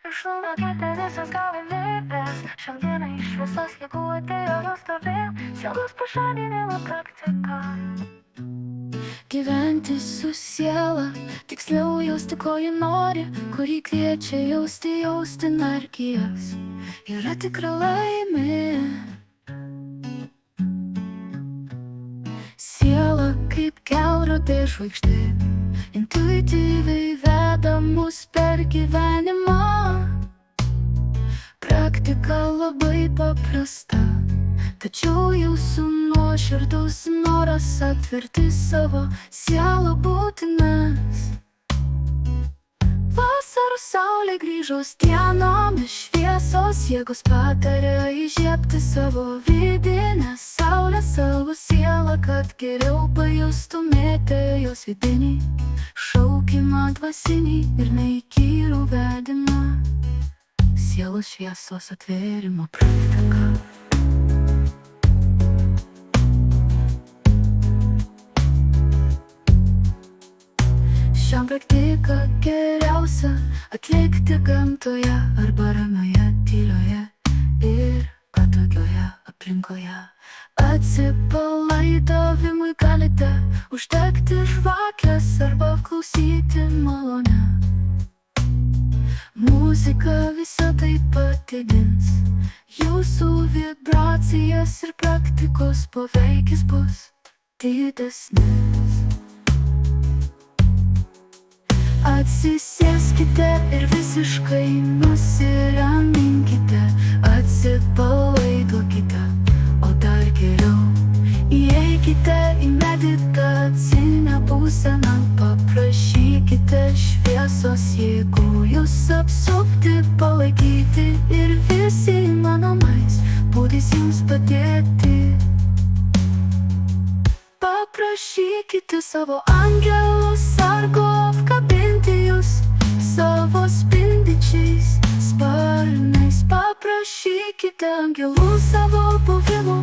Išnaudokite visas galimybes. Šiandieną iš visos jėgų atėjo jos tobė sielos pašalinimo praktika. Gyventi su siela, tiksliau jausti, ko ji nori, kurį kviečia jausti energijas, yra tikra laimė. Siela kaip kelrodė žvaigždė, intuityviai veda mus per gyvenimą. Praktika labai paprasta, tačiau jūsų nuoširdus noras atverti savo sielą būtinas. Vasaros saulė grįžus dienomis šviesos jėgos patarė įžiebti savo vidinę saulę, savo sielą, kad geriau pajustumėte jos vidinį šaukimą dvasinį ir neįkyrų vedimą. Sielos šviesos atvėrimo praktika. Šią praktiką geriausia atlikti gamtoje arba ramioje, tylioje ir patogioje aplinkoje. Atsipalaidavimui galite uždegti žvakės arba klausyti malonę. Muzika visą tai padidins jūsų vibracijas ir praktikos poveikis bus didesnis. Atsisėskite ir visiškai nusiraminkite, atsipalaiduokite, o dar geriau įeikite į meditacinę būseną, paprašykite šviesos jėgų jus apsupti, palaikyti ir visi įmanomais būdais jums padėti. Paprašykite savo angelų sargo apkabinti jūs savo spindinčiais sparnais. Paprašykite angelų savo buvimo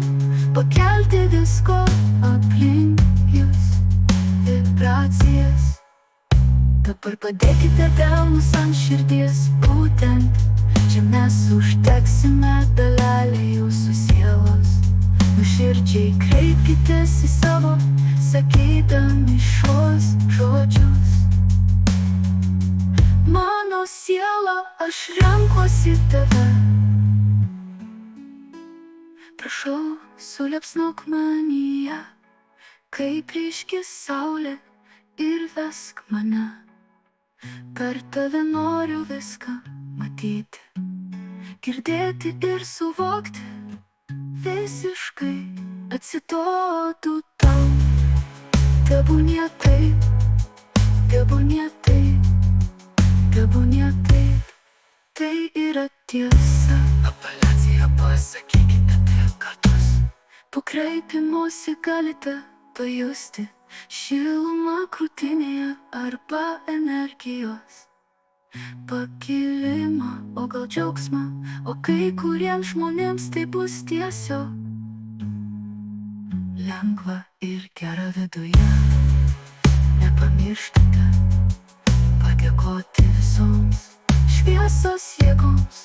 pakelti visko aplink jūs vibracijas. Dabar padėkite delnus ant širdies, būtent čia mes uždegsime dalelę jūsų sielos. Nuoširdžiai kreipkitės į savo, sakydami šiuos žodžius. Mano siela, aš renkuosi tave. Prašau, suliepsnok manyje, kaip ryški saulė, ir vesk mane. Per tave noriu viską matyti, girdėti ir suvokti. Visiškai atsiduodu tau. Tebūnie taip, tebūnie taip, tebūnie taip. Tai yra tiesa. Apeliaciją pasakykite 3 kartus. Po kreipimosi galite pajusti šilumą krūtinėje arba energijos pakilimą, o gal džiaugsmą, o kai kuriems žmonėms tai bus tiesiog lengva ir gera viduje. Nepamirškite padėkoti visoms šviesos jėgoms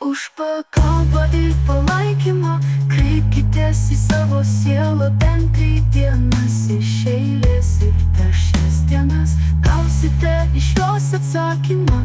už pagalbą ir palaikymą. Kreipkitės į savo sielą bent 3 dienas iš eilės ir per šias dienas gausite iš jos atsakymą.